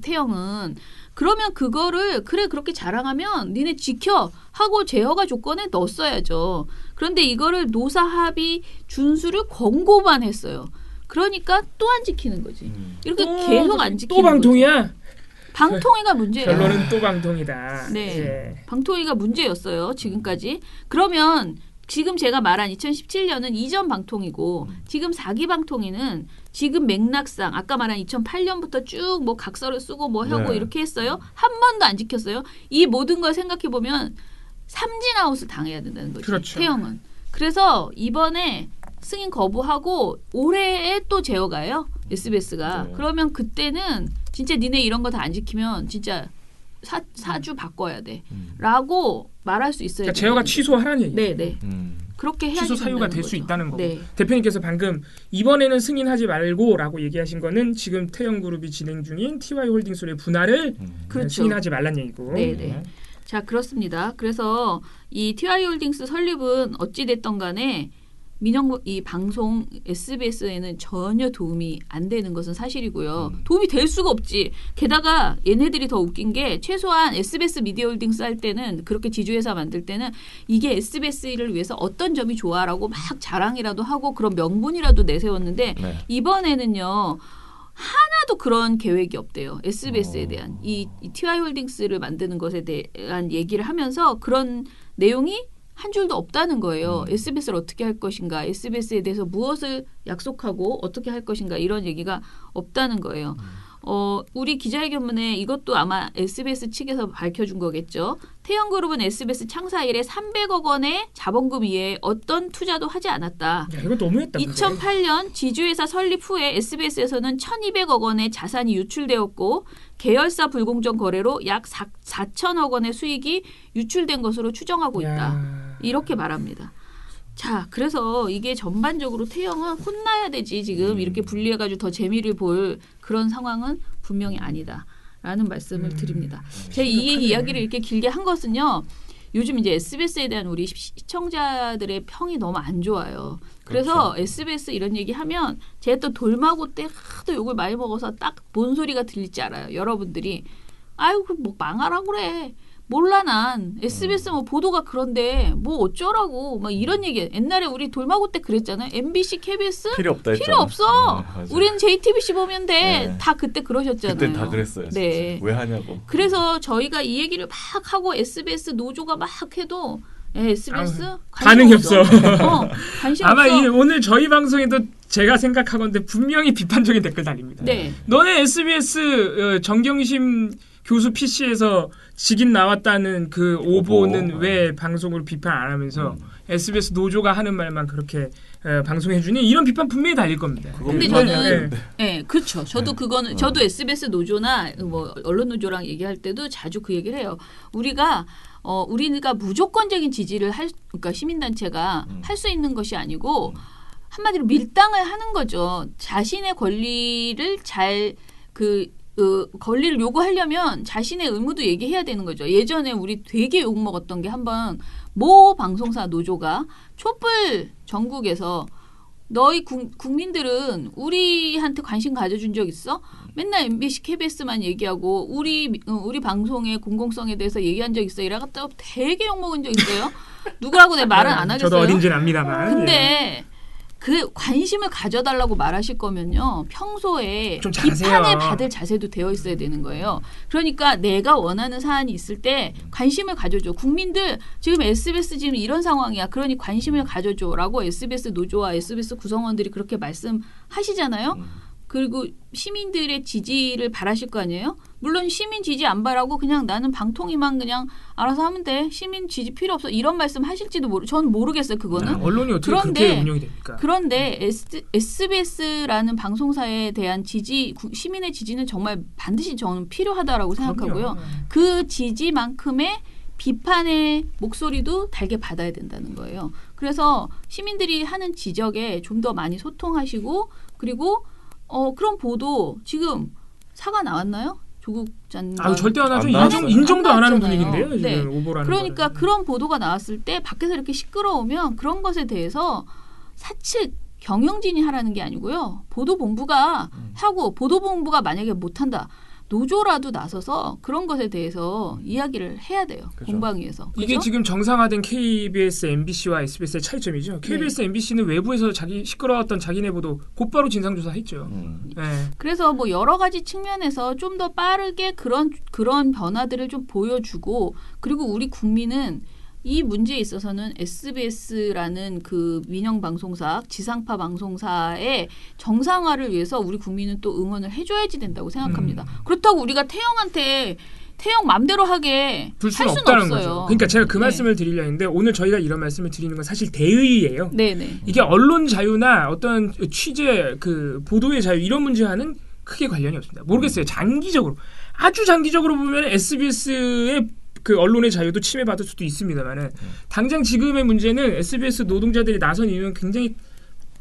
태영은. 그러면 그거를 그렇게 자랑하면 니네 지켜 하고 재허가 조건에 넣었어야죠. 그런데 이거를 노사 합의 준수를 권고만 했어요. 그러니까 또 안 지키는 거지. 이렇게 계속 안 지키는 또 방통이야? 거지. 방통위가 문제예요. 결론은 또 방통이다. 네. 예. 방통위가 문제였어요. 지금까지. 그러면 지금 제가 말한 2017년은 이전 방통이고 지금 4기 방통위는 지금 맥락상 아까 말한 2008년부터 쭉 뭐 각서를 쓰고 뭐 하고 네. 이렇게 했어요. 한 번도 안 지켰어요. 이 모든 걸 생각해 보면 삼진아웃을 당해야 된다는 거죠. 그렇죠. 태영은. 그래서 이번에 승인 거부하고 올해에 또 제어가요. SBS가. 네. 그러면 그때는 진짜 니네 이런 거 다 안 지키면 진짜 사주 바꿔야 돼라고 말할 수 있어요. 그러니까 제어가 취소하라는 얘기죠. 네네. 그렇게 해야지 취소 사유가 될 된다는 수 거죠. 있다는 거고 네. 대표님께서 방금 이번에는 승인하지 말고라고 얘기하신 거는 지금 태영그룹이 진행 중인 TY홀딩스의 분할을 그렇죠. 승인하지 말란 얘기고. 네네. 자 그렇습니다. 그래서 이 TY홀딩스 설립은 어찌 됐던 간에 이 방송 SBS에는 전혀 도움이 안 되는 것은 사실이고요. 도움이 될 수가 없지. 게다가 얘네들이 더 웃긴 게 최소한 SBS 미디어홀딩스 할 때는 그렇게 지주회사 만들 때는 이게 SBS를 위해서 어떤 점이 좋아라고 막 자랑이라도 하고 그런 명분이라도 내세웠는데 네. 이번에는요. 하나도 그런 계획이 없대요. SBS에 대한 이 TY홀딩스를 만드는 것에 대한 얘기를 하면서 그런 내용이 한 줄도 없다는 거예요. SBS를 어떻게 할 것인가, SBS에 대해서 무엇을 약속하고 어떻게 할 것인가 이런 얘기가 없다는 거예요. 우리 기자회견문에 이것도 아마 SBS 측에서 밝혀준 거겠죠. 태영그룹은 SBS 창사 이래 300억 원의 자본금 이외에 어떤 투자도 하지 않았다. 야, 이거 너무했다. 2008년 지주회사 설립 후에 SBS에서는 1,200억 원의 자산이 유출되었고 계열사 불공정 거래로 약 4천억 원의 수익이 유출된 것으로 추정하고 있다. 이렇게 말합니다. 자, 그래서 이게 전반적으로 태영은 혼나야 되지 지금 이렇게 분리해가지고 더 재미를 볼 그런 상황은 분명히 아니다라는 말씀을 드립니다. 제가 이 이야기를 이렇게 길게 한 것은요. 요즘 이제 SBS에 대한 우리 시청자들의 평이 너무 안 좋아요. 그래서 그렇죠. SBS 이런 얘기하면 제가 또 돌마고 때 하도 욕을 많이 먹어서 딱 뭔 소리가 들릴지 알아요. 여러분들이 아유 뭐 망하라 그래. 몰라 난 SBS 뭐 보도가 그런데 뭐 어쩌라고 막 이런 얘기 옛날에 우리 돌마고 때 그랬잖아요. MBC, KBS 필요 없다 했잖아. 필요 없어. 네, 우리는 JTBC 보면 돼. 네. 다 그때 그러셨잖아요. 그땐 다 그랬어요. 진짜. 네. 왜 하냐고. 그래서 저희가 이 얘기를 막 하고 SBS 노조가 막 해도 SBS 반응이 없어. 관심 아마 없어. 오늘 저희 방송에도 제가 생각하건데 분명히 비판적인 댓글 달립니다. 네. 너네 SBS 정경심 교수 PC에서 직인 나왔다는 그 오보는 왜 방송으로 비판 안 하면서 SBS 노조가 하는 말만 그렇게 방송해주니 이런 비판 분명히 달릴 겁니다. 근데 저는 그렇죠. 저도 그거는 저도 SBS 노조나 뭐 언론 노조랑 얘기할 때도 자주 그 얘기를 해요. 우리가 무조건적인 지지를 그러니까 시민단체가 할 수 있는 것이 아니고 한마디로 밀당을 하는 거죠. 자신의 권리를 권리를 요구하려면 자신의 의무도 얘기해야 되는 거죠. 예전에 우리 되게 욕먹었던 게 한번 모 방송사 노조가 촛불 전국에서 너희 국민들은 우리한테 관심 가져준 적 있어? 맨날 MBC, KBS만 얘기하고 우리 방송의 공공성에 대해서 얘기한 적 있어? 이래갖고 되게 욕먹은 적 있어요. 누구라고 내 말은 안 하겠어요. 저도 어린지는 압니다만. 근데 그 관심을 가져달라고 말하실 거면요. 평소에 좀 잘하세요. 비판을 받을 자세도 되어 있어야 되는 거예요. 그러니까 내가 원하는 사안이 있을 때 관심을 가져줘. 국민들 지금 SBS 지금 이런 상황이야. 그러니 관심을 가져줘라고 SBS 노조와 SBS 구성원들이 그렇게 말씀하시잖아요. 그리고 시민들의 지지를 바라실 거 아니에요? 물론 시민 지지 안 바라고 그냥 나는 방통위만 그냥 알아서 하면 돼. 시민 지지 필요 없어. 이런 말씀 하실지도 저는 모르겠어요. 그거는. 언론이 어떻게 그렇게 운영이 됩니까? 그런데 SBS라는 방송사에 대한 시민의 지지는 정말 반드시 저는 필요하다라고 생각하고요. 그 지지만큼의 비판의 목소리도 달게 받아야 된다는 거예요. 그래서 시민들이 하는 지적에 좀 더 많이 소통하시고 그리고 그런 보도 지금 사과 나왔나요? 조국 장관. 절대 안 하죠. 인정도 안 하는 분위기인데요. 지금 오보라는 그러니까 거는. 그런 보도가 나왔을 때 밖에서 이렇게 시끄러우면 그런 것에 대해서 사측 경영진이 하라는 게 아니고요. 보도본부가 하고 보도본부가 만약에 못한다. 노조라도 나서서 그런 것에 대해서 이야기를 해야 돼요. 그렇죠. 공방위에서. 이게 그죠? 지금 정상화된 KBS, MBC와 SBS의 차이점이죠. KBS, MBC는 외부에서 시끄러웠던 자기네 보도 곧바로 진상조사했죠. 네. 그래서 뭐 여러 가지 측면에서 좀 더 빠르게 그런 변화들을 좀 보여주고 그리고 우리 국민은 이 문제에 있어서는 SBS라는 그 민영 방송사, 지상파 방송사의 정상화를 위해서 우리 국민은 또 응원을 해줘야지 된다고 생각합니다. 그렇다고 우리가 태영 맘대로 하게 둘 할 수는 수는 없다는 없어요. 거죠. 그러니까 제가 그 말씀을 드리려 했는데 오늘 저희가 이런 말씀을 드리는 건 사실 대의예요. 네네. 이게 언론 자유나 어떤 취재, 보도의 자유 이런 문제와는 크게 관련이 없습니다. 모르겠어요. 장기적으로 아주 장기적으로 보면 SBS의 그 언론의 자유도 침해받을 수도 있습니다만은 당장 지금의 문제는 SBS 노동자들이 나선 이유는 굉장히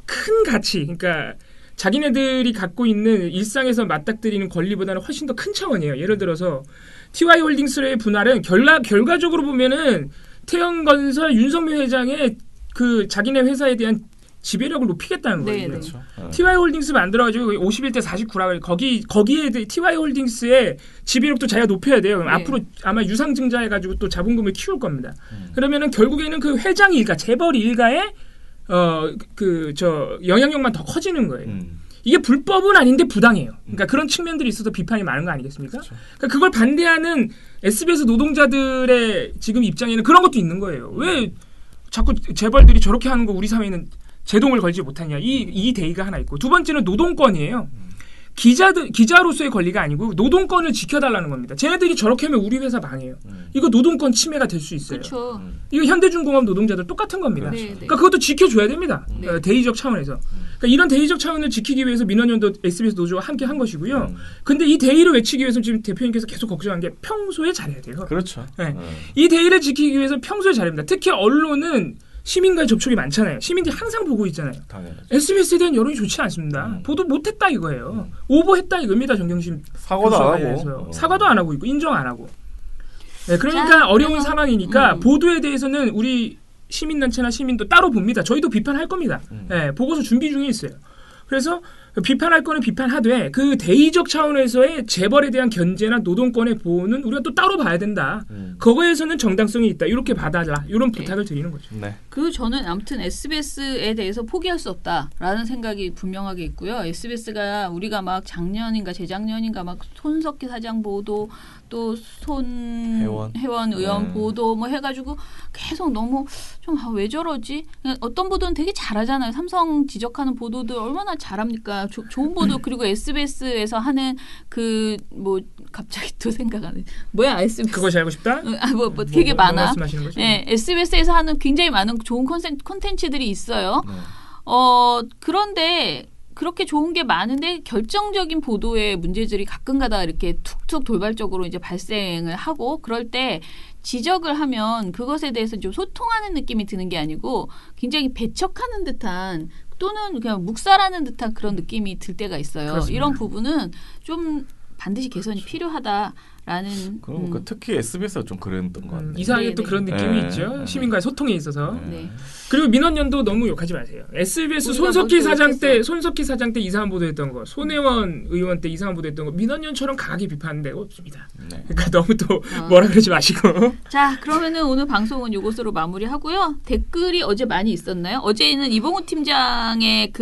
큰 가치, 그러니까 자기네들이 갖고 있는 일상에서 맞닥뜨리는 권리보다는 훨씬 더 큰 차원이에요. 예를 들어서 TY홀딩스의 분할은 결과적으로 보면은 태영건설 윤석열 회장의 그 자기네 회사에 대한 지배력을 높이겠다는 거예요. 네, 그렇죠. TY홀딩스 만들어가지고 51대 49라고 거기에 TY홀딩스의 지배력도 자기가 높여야 돼요. 그럼 네. 앞으로 아마 유상증자해가지고 또 자본금을 키울 겁니다. 그러면은 결국에는 그 회장 일가, 재벌 일가의 영향력만 더 커지는 거예요. 이게 불법은 아닌데 부당해요. 그러니까 그런 측면들이 있어서 비판이 많은 거 아니겠습니까? 그렇죠. 그러니까 그걸 반대하는 SBS 노동자들의 지금 입장에는 그런 것도 있는 거예요. 왜 자꾸 재벌들이 저렇게 하는 거 우리 사회는 제동을 걸지 못하냐. 이 대의가 하나 있고, 두 번째는 노동권이에요. 기자로서의 권리가 아니고 노동권을 지켜달라는 겁니다. 쟤네들이 저렇게 하면 우리 회사 망해요. 이거 노동권 침해가 될 수 있어요. 그렇죠. 이거 현대중공업 노동자들 똑같은 겁니다. 네, 네. 그러니까 그것도 지켜줘야 됩니다. 네. 대의적 차원에서. 그러니까 이런 대의적 차원을 지키기 위해서 민원연도 SBS 노조와 함께 한 것이고요. 근데 이 대의를 외치기 위해서 지금 대표님께서 계속 걱정한 게 평소에 잘해야 돼요. 그렇죠. 네. 이 대의를 지키기 위해서 평소에 잘해야 됩니다. 특히 언론은 시민과의 접촉이 많잖아요. 시민들이 항상 보고 있잖아요. 당연하죠. SBS에 대한 여론이 좋지 않습니다. 보도 못했다 이거예요. 오버했다 이겁니다. 정경심 사과도 안 하고. 교수와에서. 사과도 안 하고 있고 인정 안 하고. 네, 그러니까 어려운 상황이니까 보도에 대해서는 우리 시민단체나 시민도 따로 봅니다. 저희도 비판할 겁니다. 네, 보고서 준비 중에 있어요. 그래서 비판할 거는 비판하되 그 대의적 차원에서의 재벌에 대한 견제나 노동권의 보호는 우리가 또 따로 봐야 된다. 그거에서는 정당성이 있다. 이렇게 봐달라. 이런 부탁을 드리는 거죠. 네. 저는 아무튼 SBS에 대해서 포기할 수 없다라는 생각이 분명하게 있고요. SBS가 우리가 막 작년인가 재작년인가 막 손석희 사장 보도 또 손혜원 의원 보도 뭐 해가지고 계속 너무 좀 왜 저러지? 어떤 보도는 되게 잘하잖아요. 삼성 지적하는 보도들 얼마나 잘합니까? 좋은 보도 그리고 SBS에서 하는 뭐 갑자기 또 생각하네. 뭐야 SBS? 그것이 알고 싶다? 뭐 되게 많아. 말씀하시는 거죠? 네, SBS에서 하는 굉장히 많은 좋은 콘텐츠들이 있어요. 그런데 그렇게 좋은 게 많은데 결정적인 보도의 문제들이 가끔가다 이렇게 툭툭 돌발적으로 이제 발생을 하고 그럴 때 지적을 하면 그것에 대해서 좀 소통하는 느낌이 드는 게 아니고 굉장히 배척하는 듯한 또는 그냥 묵살하는 듯한 그런 느낌이 들 때가 있어요. 그렇습니다. 이런 부분은 좀 반드시 개선이 필요하다라는. 그럼 특히 SBS가 좀 그랬던 것 같아요. 이상하게 또 네네. 그런 느낌이 네. 있죠. 시민과의 소통에 있어서. 네. 그리고 민원연도 너무 욕하지 마세요. SBS 우리가 손석희 먼저 사장 때 이상한 보도했던 거, 손혜원 의원 때 이상한 보도했던 거 민원연처럼 강하게 비판하는 데가 없습니다. 네. 그러니까 너무 또 뭐라 그러지 마시고. 자, 그러면은 오늘 방송은 이것으로 마무리하고요. 댓글이 어제 많이 있었나요? 어제는 이봉우 팀장의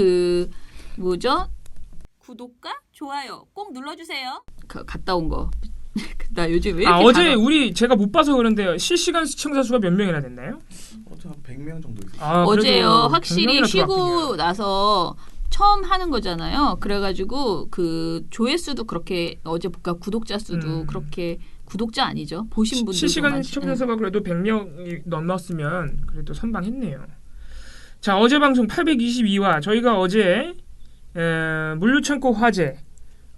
구독과 좋아요 꼭 눌러주세요. 갔다 온 거. 나 요즘 왜 이렇게 어제 제가 못 봐서 그런데요. 실시간 시청자 수가 몇 명이나 됐나요? 어제 한 100명 정도 있었어요. 어제요. 그래도 확실히 100명이나 쉬고 들어왔군요. 나서 처음 하는 거잖아요. 그래가지고 그 조회수도 그렇게 어제 보니까 구독자 수도 그렇게 구독자 아니죠. 보신 분들도 실시간 많이- 시청자 수가 그래도 100명이 넘었으면 그래도 선방했네요. 자, 어제 방송 822화 저희가 어제 물류창고 화재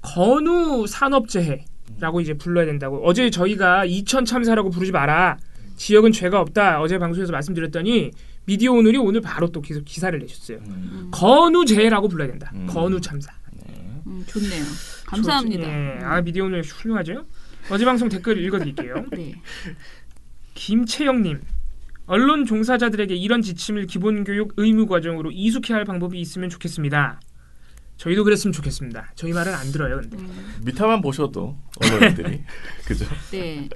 건우 산업재해라고 이제 불러야 된다고. 어제 저희가 이천 참사라고 부르지 마라. 지역은 죄가 없다. 어제 방송에서 말씀드렸더니 미디어 오늘이 오늘 바로 또 기사를 내셨어요. 건우재해라고 불러야 된다. 건우 참사. 좋네요. 감사합니다. 예. 미디어 오늘 훌륭하죠. 어제 방송 댓글 읽어드릴게요. 네. 김채영님, 언론 종사자들에게 이런 지침을 기본교육 의무 과정으로 이수케 할 방법이 있으면 좋겠습니다. 저희도 그랬으면 좋겠습니다. 저희 말은 안 들어요. 근데. 밑에만 보셔도 언론인들이 그죠? 네.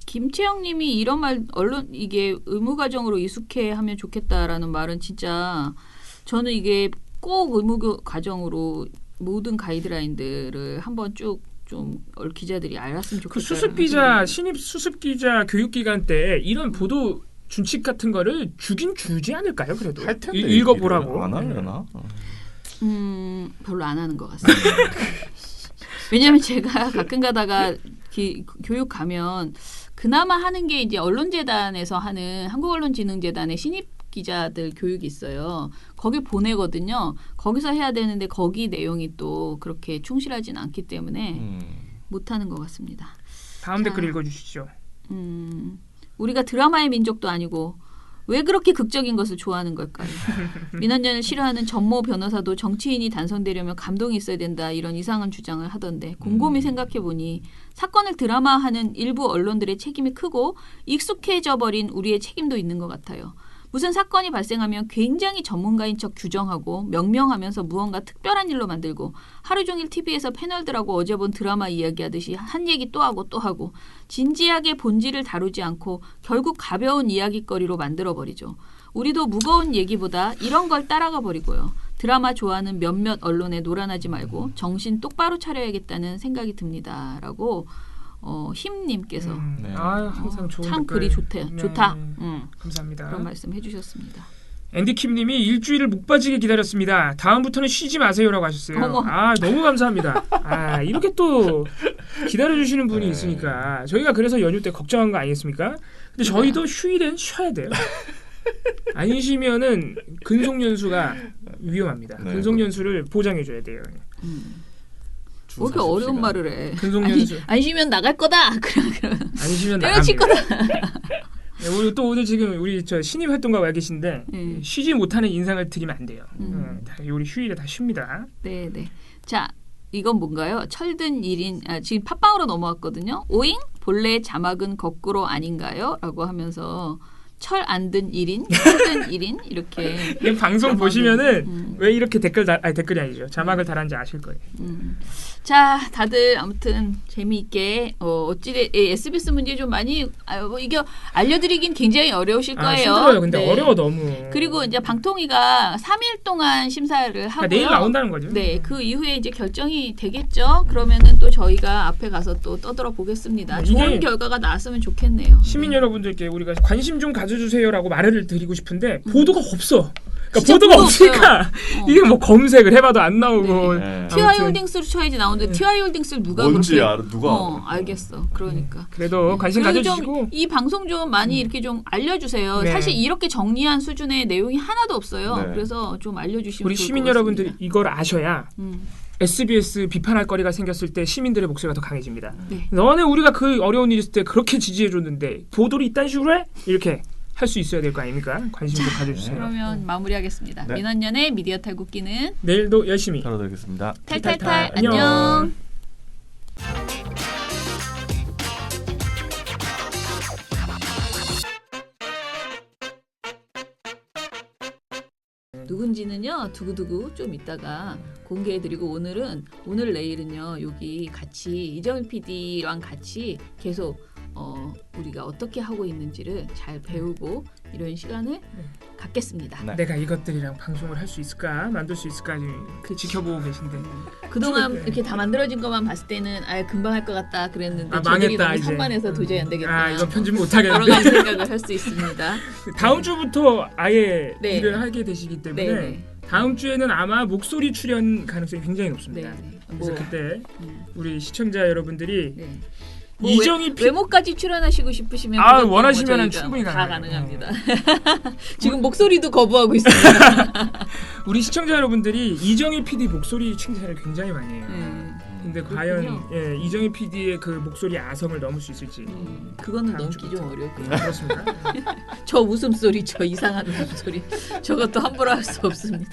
김채영님이 이런 말 이게 의무 과정으로 이수케 하면 좋겠다라는 말은 진짜 저는 이게 꼭 의무 과정으로 모든 가이드라인들을 한번 쭉 좀 기자들이 알았으면 좋겠다. 그 수습기자 신입 수습기자 교육기간 때 이런 보도 준칙 같은 거를 주지 않을까요? 그래도 할 텐데 읽어보라고. 안 하려나? 별로 안 하는 것 같습니다. 왜냐하면 제가 가끔 가다가 교육 가면 그나마 하는 게 이제 언론재단에서 하는 한국언론진흥재단의 신입 기자들 교육이 있어요. 거기 보내거든요. 거기서 해야 되는데 거기 내용이 또 그렇게 충실하진 않기 때문에 못하는 것 같습니다. 다음 댓글 읽어주시죠. 우리가 드라마의 민족도 아니고 왜 그렇게 극적인 것을 좋아하는 걸까요? 민원연을 싫어하는 전모 변호사도 정치인이 당선되려면 감동이 있어야 된다 이런 이상한 주장을 하던데 곰곰이 생각해보니 사건을 드라마화하는 일부 언론들의 책임이 크고 익숙해져 버린 우리의 책임도 있는 것 같아요. 무슨 사건이 발생하면 굉장히 전문가인 척 규정하고 명명하면서 무언가 특별한 일로 만들고 하루 종일 TV에서 패널들하고 어제 본 드라마 이야기하듯이 한 얘기 또 하고 또 하고 진지하게 본질을 다루지 않고 결국 가벼운 이야기거리로 만들어버리죠. 우리도 무거운 얘기보다 이런 걸 따라가 버리고요. 드라마 좋아하는 몇몇 언론에 놀아나지 말고 정신 똑바로 차려야겠다는 생각이 듭니다. 라고 힘님께서 네. 항상 좋은 참 댓글. 글이 좋다. 감사합니다. 그런 말씀 해주셨습니다. 앤디킴님이 일주일을 목 빠지게 기다렸습니다. 다음부터는 쉬지 마세요라고 하셨어요. 어머. 너무 감사합니다. 이렇게 또 기다려주시는 분이 네. 있으니까 저희가 그래서 연휴 때 걱정한 거 아니겠습니까? 근데 저희도 휴일엔 쉬어야 돼요. 안 쉬면은 근속연수가 위험합니다. 네. 근속연수를 보장해줘야 돼요. 왜 이렇게 어려운 말을 해? 근속연수 안 쉬면 나갈 거다. 그러면 안 쉬면 때려칠 나갑니다. 거다. 네, 오늘 지금 우리 저 신입 활동가 와 계신데 쉬지 못하는 인상을 드리면 안 돼요. 우리 휴일에 다 쉽니다. 네. 자, 이건 뭔가요? 철든 1인 지금 팟빵으로 넘어왔거든요. 오잉? 본래 자막은 거꾸로 아닌가요? 라고 하면서 철 안 든 1인, 철든 1인 이렇게 이 방송 보시면은 왜 이렇게 댓글이 아니죠. 자막을 달았는지 아실 거예요. 자, 다들 아무튼 재미있게 어찌돼 SBS 문제 좀 많이 이게 알려드리긴 굉장히 어려우실 거예요. 힘들어요. 근데 네. 어려워 너무. 그리고 이제 방통위가 3일 동안 심사를 하고요. 내일 나온다는 거죠. 네, 그 이후에 이제 결정이 되겠죠. 그러면은 또 저희가 앞에 가서 또 떠들어 보겠습니다. 좋은 결과가 나왔으면 좋겠네요. 시민 여러분들께 우리가 관심 좀 가져주세요라고 말을 드리고 싶은데 보도가 없어. 그러니까 진짜 보도가 없으니까 이게 뭐 검색을 해봐도 안 나오고. 네. TY홀딩스로 쳐야지 나오는데 TY홀딩스를 누가 뭔지 그렇게 알아? 누가 알겠어. 그러니까 그래도 관심 가져주시고 이 방송 좀 많이 이렇게 좀 알려주세요. 네. 사실 이렇게 정리한 수준의 내용이 하나도 없어요. 네. 그래서 좀 알려주시면 우리 좋을 시민 것 여러분들이 같습니다. 이걸 아셔야 음. SBS 비판할 거리가 생겼을 때 시민들의 목소리가 더 강해집니다. 네. 너네 우리가 그 어려운 일 있을 때 그렇게 지지해줬는데 보도를 이딴 식으로 해? 이렇게 할 수 있어야 될 거 아닙니까? 관심 좀 가져주세요. 그러면 마무리하겠습니다. 네. 민원연의 미디어 탈곡기는 내일도 열심히 다뤄드리겠습니다. 탈탈탈 안녕. 안녕. 누군지는요 두구두구 좀 이따가 공개해드리고 오늘 내일은요 여기 같이 이정일 PD랑 같이 계속 우리가 어떻게 하고 있는지를 잘 배우고 이런 시간을 갖겠습니다. 네. 내가 이것들이랑 방송을 할 수 있을까? 만들 수 있을까? 지켜보고 계신데 그동안 네. 이렇게 다 만들어진 것만 봤을 때는 금방 할 것 같다 그랬는데 아, 저들이 망했다, 너무 이제. 산만해서 도저히 안 되겠다. 이거 편집 못 여러 하겠는데 가지 생각을 할 수 있습니다. 다음 주부터 아예 네. 일을 하게 되시기 때문에 네. 다음 주에는 아마 목소리 출연 가능성이 굉장히 높습니다. 네. 그래서 그때 우리 시청자 여러분들이 네. 이정희 외모까지 출연하시고 싶으시면 원하시면은 저희가 충분히 다 가능해요. 가능합니다. 지금 목소리도 거부하고 있습니다. 우리 시청자 여러분들이 이정희 PD 목소리 칭찬을 굉장히 많이 해요. 근데 그렇군요. 과연 이정희 PD의 그 목소리 아성을 넘을 수 있을지 그거는 다음 넘기 좀 주부터. 어렵고요. 그렇습니다. 저 웃음소리, 저 이상한 웃음소리 저것도 함부로 할 수 없습니다.